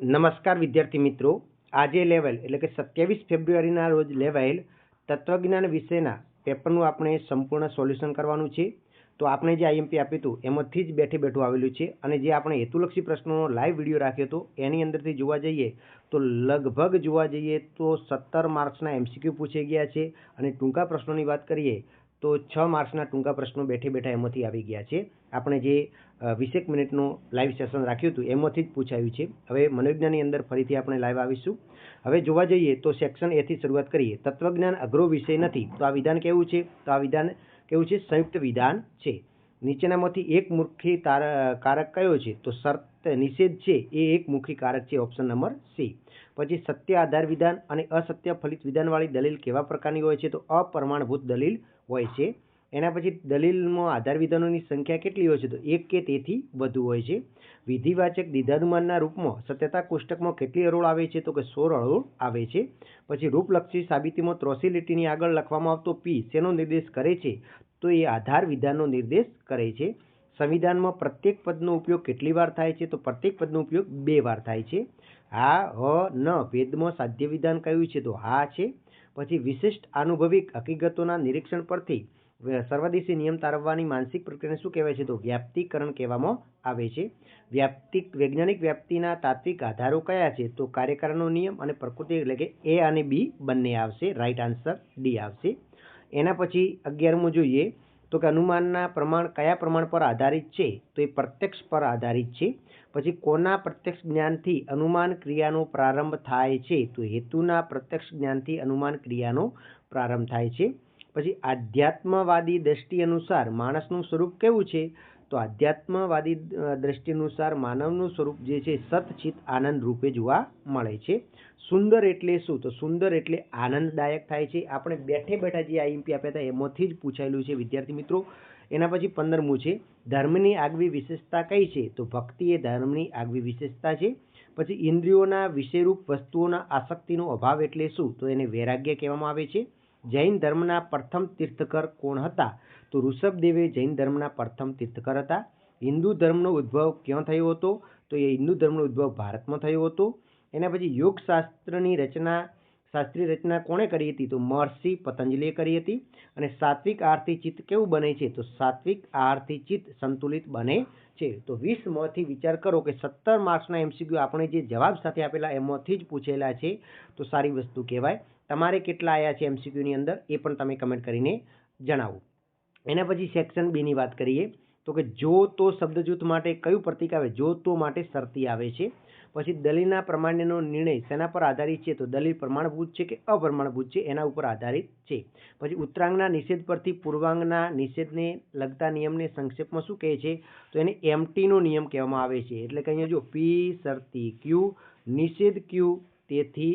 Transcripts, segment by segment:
નમસ્કાર વિદ્યાર્થી મિત્રો, આજે લેવાયેલ એટલે કે 27 ફેબ્રુઆરીના રોજ લેવાયેલ તત્વજ્ઞાન વિષયના પેપરનું આપણે સંપૂર્ણ સોલ્યુશન કરવાનું છે. તો આપણે જે આઈએમપી આપ્યું હતું એમાંથી જ બેઠે બેઠું આવેલું છે, અને જે આપણે હેતુલક્ષી પ્રશ્નોનો લાઈવ વિડીયો રાખ્યો હતો એની અંદરથી જોવા જઈએ તો લગભગ જોવા જઈએ તો 17 માર્ક્સના એમસીક્યુ પૂછાઈ ગયા છે, અને ટૂંકા પ્રશ્નોની વાત કરીએ તો 6 માર્ક્સના ટૂંકા પ્રશ્નો બેઠે બેઠા એમાંથી આવી ગયા છે. આપણે જે 20 મિનિટનું લાઈવ સેશન રાખ્યું હતું એમાંથી જ પૂછાયું છે. હવે મનોવિજ્ઞાનની અંદર ફરીથી આપણે લાઈવ આવીશું. હવે જોવા જઈએ તો સેક્શન એ થી શરૂઆત કરીએ. તત્વજ્ઞાન અઘરો વિષય નથી. તો આ વિધાન કેવું છે? તો આ વિધાન કેવું છે? સંયુક્ત વિધાન છે. નીચેનામાંથી એક મુખી કારક કયો છે? તો શર્ત નિષેધ છે એ એક મુખી કારક છે, ઓપ્શન નંબર સી. પછી સત્ય આધાર વિધાન અને અસત્ય ફલિત વિધાનવાળી દલીલ કેવા પ્રકારની હોય છે? તો અપ્રમાણભૂત દલીલ હોય છે. એના પછી દલીલમાં આધાર વિધાનોની સંખ્યા કેટલી હોય છે? તો એક કે તેથી વધુ હોય છે. વિધિવાચક દીધાનુમાનના રૂપમાં સત્યતા કોષ્ટકમાં કેટલી હરોળ આવે છે? તો કે 16 હરોળ આવે છે. પછી રૂપલક્ષી સાબિતીમાં 83 લીટીની આગળ લખવામાં આવતો પી શેનો નિર્દેશ કરે છે? તો એ આધાર વિધાનનો નિર્દેશ કરે છે. સંવિધાનમાં પ્રત્યેક પદનો ઉપયોગ કેટલી વાર થાય છે? તો પ્રત્યેક પદનો ઉપયોગ 2 વાર થાય છે. હા, હ, ન ભેદમાં સાધ્ય વિધાન કયું છે? તો હા છે. પછી વિશિષ્ટ આનુભવિક હકીકતોના નિરીક્ષણ પરથી સર્વદેશી નિયમ તારવવાની માનસિક પ્રક્રિયાને શું કહેવાય છે? તો વ્યાપ્તિકરણ કહેવામાં આવે છે. વૈજ્ઞાનિક વ્યાપ્તિના તાત્વિક આધારો કયા છે? તો કાર્યકારણનો નિયમ અને પ્રકૃતિ, એટલે કે એ અને બી બંને આવશે. રાઈટ આન્સર ડી આવશે. એના પછી 11મું જોઈએ તો કે અનુમાનના પ્રમાણ કયા પ્રમાણ પર આધારિત છે? તો એ પ્રત્યક્ષ પર આધારિત છે. પછી કોના પ્રત્યક્ષ જ્ઞાનથી અનુમાન ક્રિયાનો પ્રારંભ થાય છે? તો હેતુના પ્રત્યક્ષ જ્ઞાનથી અનુમાન ક્રિયાનો પ્રારંભ થાય છે. પછી આધ્યાત્મવાદી દ્રષ્ટિ અનુસાર માણસનું સ્વરૂપ કેવું છે? તો આધ્યાત્મવાદી દ્રષ્ટિ અનુસાર માનવનું સ્વરૂપ જે છે સતચિત આનંદ રૂપે જોવા મળે છે. સુંદર એટલે શું? તો સુંદર એટલે આનંદદાયક થાય છે. આપણે બેઠે બેઠા જે આઈએમપી આપ્યા હતા એમાંથી જ પૂછાયેલું છે વિદ્યાર્થી મિત્રો. એના પછી 15મું છે, ધર્મની આગવી વિશેષતા કઈ છે? તો ભક્તિ એ ધર્મની આગવી વિશેષતા છે. પછી ઇન્દ્રિયોના વિષયરૂપ વસ્તુઓના આસક્તિનો અભાવ એટલે શું? તો એને વૈરાગ્ય કહેવામાં આવે છે. જૈન ધર્મના પ્રથમ તીર્થકર કોણ હતા? તો ઋષભદેવે જૈન ધર્મના પ્રથમ તીર્થકર હતા. હિન્દુ ધર્મનો ઉદ્ભવ ક્યાં થયો હતો? તો એ હિન્દુ ધર્મનો ઉદ્ભવ ભારતમાં થયો હતો. એના પછી યોગશાસ્ત્રની શાસ્ત્રીય રચના કોણે કરી હતી? તો મહર્ષિ પતંજલિએ કરી હતી. અને સાત્વિક આહારથી ચિત્ત કેવું બને છે? તો સાત્વિક આહારથી ચિત્ત સંતુલિત બને છે. તો 20માંથી વિચાર કરો કે 17 માર્ક્સના એમસીક્યુ આપણે જે જવાબ સાથે આપેલા એમાંથી જ પૂછેલા છે, તો સારી વસ્તુ કહેવાય. તમારે કેટલા આવ્યા છે એમસીક્યુની અંદર એ પણ તમે કમેન્ટ કરીને જણાવો. એના પછી સેક્શન બીની વાત કરીએ તો કે જો તો શબ્દ જૂથ માટે કયું પ્રતીક આવે? જો તો માટે શરતી આવે છે. પછી દલીલના પ્રમાણ્યનો નિર્ણય શેના પર આધારિત છે? તો દલીલ પ્રમાણભૂત છે કે અપ્રમાણભૂત છે એના ઉપર આધારિત છે. પછી ઉત્તરાંગના નિષેધ પરથી પૂર્વાંગના નિષેધને લગતા નિયમને સંક્ષેપમાં શું કહે છે? તો એને એમટીનો નિયમ કહેવામાં આવે છે. એટલે કે અહીંયા જો પી શરતી ક્યુ, નિષેધ ક્યુ, તેથી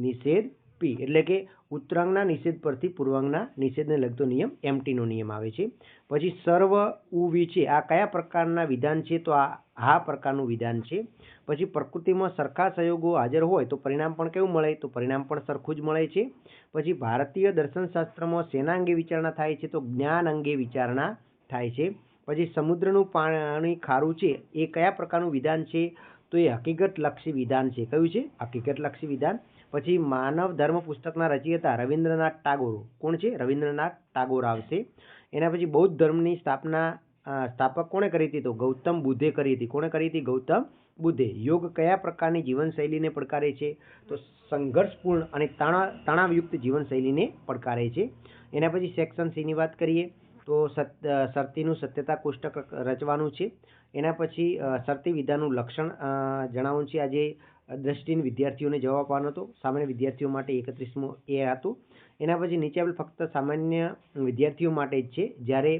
નિષેધ પી. એટલે કે ઉત્તરાંગના નિષેધ પરથી પૂર્વાંગના નિષેધને લગતો નિયમ એમટીનો નિયમ આવે છે. પછી સર્વ ઉવી છે, આ કયા પ્રકારના વિધાન છે? તો આ પ્રકારનું વિધાન છે. પછી પ્રકૃતિમાં સરખા સંયોગો હાજર હોય તો પરિણામ પણ કેવું મળે? તો પરિણામ પણ સરખું જ મળે છે. પછી ભારતીય દર્શનશાસ્ત્રમાં શેના અંગે વિચારણા થાય છે? તો જ્ઞાન અંગે વિચારણા થાય છે. પછી સમુદ્રનું પાણી ખારું છે એ કયા પ્રકારનું વિધાન છે? તો એ હકીકતલક્ષી વિધાન છે. કયું છે? હકીકતલક્ષી વિધાન. પછી માનવ ધર્મ પુસ્તકના રચયિતા રવિન્દ્રનાથ ટાગોર કોણ છે? રવિન્દ્રનાથ ટાગોર આવશે. એના પછી બૌદ્ધ ધર્મની સ્થાપક કોણે કરી હતી? તો ગૌતમ બુદ્ધે કરી હતી. કોણે કરી હતી? ગૌતમ બુદ્ધે. યોગ કયા પ્રકારની જીવનશૈલીને પડકારે છે? તો સંઘર્ષપૂર્ણ અને તણાવયુક્ત જીવનશૈલીને પડકારે છે. એના પછી સેક્શન સીની વાત કરીએ તો શરતીનું સત્યતા કોષ્ટક રચવાનું છે. એના પછી શરતી વિધાનનું લક્ષણ જણાવવાનું છે. આજે દ્રષ્ટિહીન વિદ્યાર્થીઓને જવાબ આપવાનો હતો. સામાન્ય વિદ્યાર્થીઓ માટે 31મો એ હતું. એના પછી નીચે આપણે ફક્ત સામાન્ય વિદ્યાર્થીઓ માટે જ છે, જ્યારે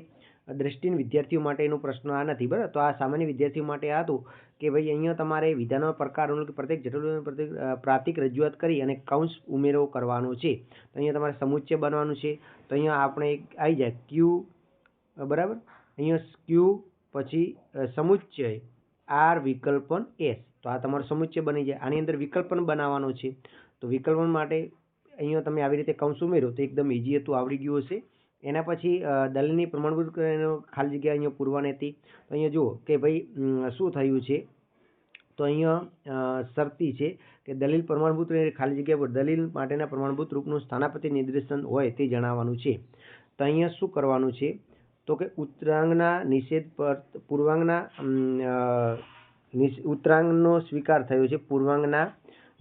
દ્રષ્ટિહીન વિદ્યાર્થીઓ માટેનો પ્રશ્ન આ નથી. બરાબર, તો આ સામાન્ય વિદ્યાર્થીઓ માટે આ હતું કે ભાઈ અહીંયા તમારે વિધાનનો પ્રકાર પ્રત્યેક જટિલ પ્રાતિક રજૂઆત કરી અને કૌંસ ઉમેરો કરવાનો છે. તો અહીંયા તમારે સમુચ્ચય બનવાનું છે. તો અહીંયા આપણે આવી જાય ક્યુ, બરાબર, અહીંયા ક્યુ પછી સમુચ્ચય આર વિકલ્પન એસ. તો આ તમારો સમુચ્ચય બની જાય. આની અંદર વિકલ્પન બનાવવાનો છે. તો વિકલ્પન માટે અહીંયા તમે આવી રીતે કૌંસ ઉમેરો તો એકદમ ઇઝી હતું, આવડી ગયું હશે. એના પછી દલીલની પ્રમાણભૂત ખાલી જગ્યા અહીંયા પૂરવાની હતી. તો અહીંયા જુઓ કે ભાઈ શું થયું છે તો અહીંયા શરતી છે કે દલીલ પ્રમાણભૂત ખાલી જગ્યા પર દલીલ માટેના પ્રમાણભૂત રૂપનું સ્થાનાપતિ નિર્દેશન હોય તે જણાવવાનું છે. તો અહીંયા શું કરવાનું છે તો કે ઉત્તરાંગના નિષેધ પર પૂર્વાંગના ઉત્તરાંગનો સ્વીકાર થયો છે પૂર્વાંગના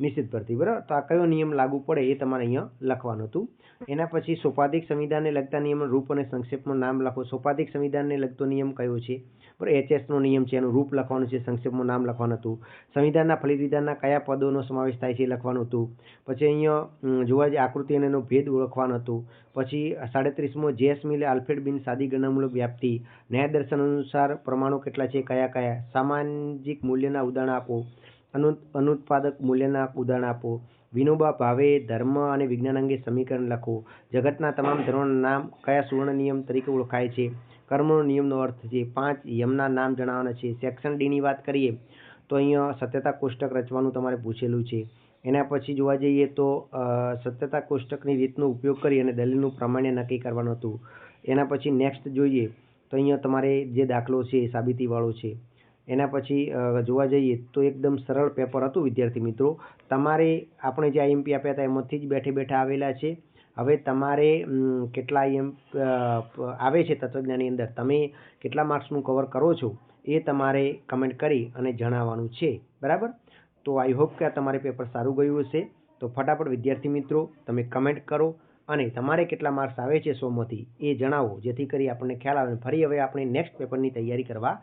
નિષેધ પરથી, બરાબર. તો આ કયો નિયમ લાગુ પડે એ તમારે અહીંયા લખવાનું હતું. એના પછી સોપાધિક સંવિધાનને લગતા નિયમનું રૂપ અને સંક્ષેપમાં નામ લખો. સોપાધિક સંવિધાનને લગતો નિયમ કયો છે? બરાબર, HS નો નિયમ છે, એનું રૂપ લખવાનું છે, સંક્ષેપમાં નામ લખવાનું હતું. સંવિધાનના ફલિત વિધાનના કયા પદોનો સમાવેશ થાય છે એ લખવાનું હતું. પછી અહીંયા જોવા જઈએ આકૃતિ અને એનો ભેદ ઓળખવાનું હતું. પછી 37મો જેસ મિલે આલ્ફ્રેડ બિન સાદી ગણનામૂલક વ્યાપ્તિ, ન્યાય દર્શન અનુસાર પ્રમાણો કેટલા છે, કયા કયા, સામાજિક મૂલ્યના ઉદાહરણ આપો, અનુત્પાદક મૂલ્યના ઉદાહરણ આપો, વિનોબા ભાવે ધર્મ અને વિજ્ઞાન અંગે સમીકરણ લખો, જગતના તમામ ધર્મોના નામ કયા સુવર્ણ નિયમ તરીકે ઓળખાય છે, કર્મનો નિયમનો અર્થ છે, 5 યમના નામ જણાવવાના છે. સેક્શન ડી ની વાત કરીએ તો અહીંયા સત્યતા કોષ્ટક રચવાનું તમારે પૂછેલું છે. એના પછી જોવા જઈએ તો સત્યતા કોષ્ટકની રીતનો ઉપયોગ કરી અને દલીલનું પ્રામાણ્ય નક્કી કરવાનું હતું. એના પછી નેક્સ્ટ જોઈએ તો અહીંયા તમારે જે દાખલો છે એ સાબિતીવાળો છે. એના પછી જોવા જઈએ તો એકદમ સરળ પેપર હતું વિદ્યાર્થી મિત્રો. તમારે આપણે જે IMP આપ્યા હતા એમાંથી જ બેઠે બેઠા આવેલા છે. હવે તમારે કેટલા IMP આવે છે તત્વજ્ઞાનની અંદર, તમે કેટલા માર્ક્સનું કવર કરો છો એ તમારે કમેન્ટ કરી અને જણાવવાનું છે, બરાબર. તો આઈ હોપ કે આ તમારે પેપર સારું ગયું હશે. તો ફટાફટ વિદ્યાર્થી મિત્રો તમે કમેન્ટ કરો અને તમારે કેટલા માર્ક્સ આવે છે 100માંથી એ જણાવો, જેથી કરી આપણને ખ્યાલ આવે. ફરી હવે આપણે નેક્સ્ટ પેપરની તૈયારી કરવા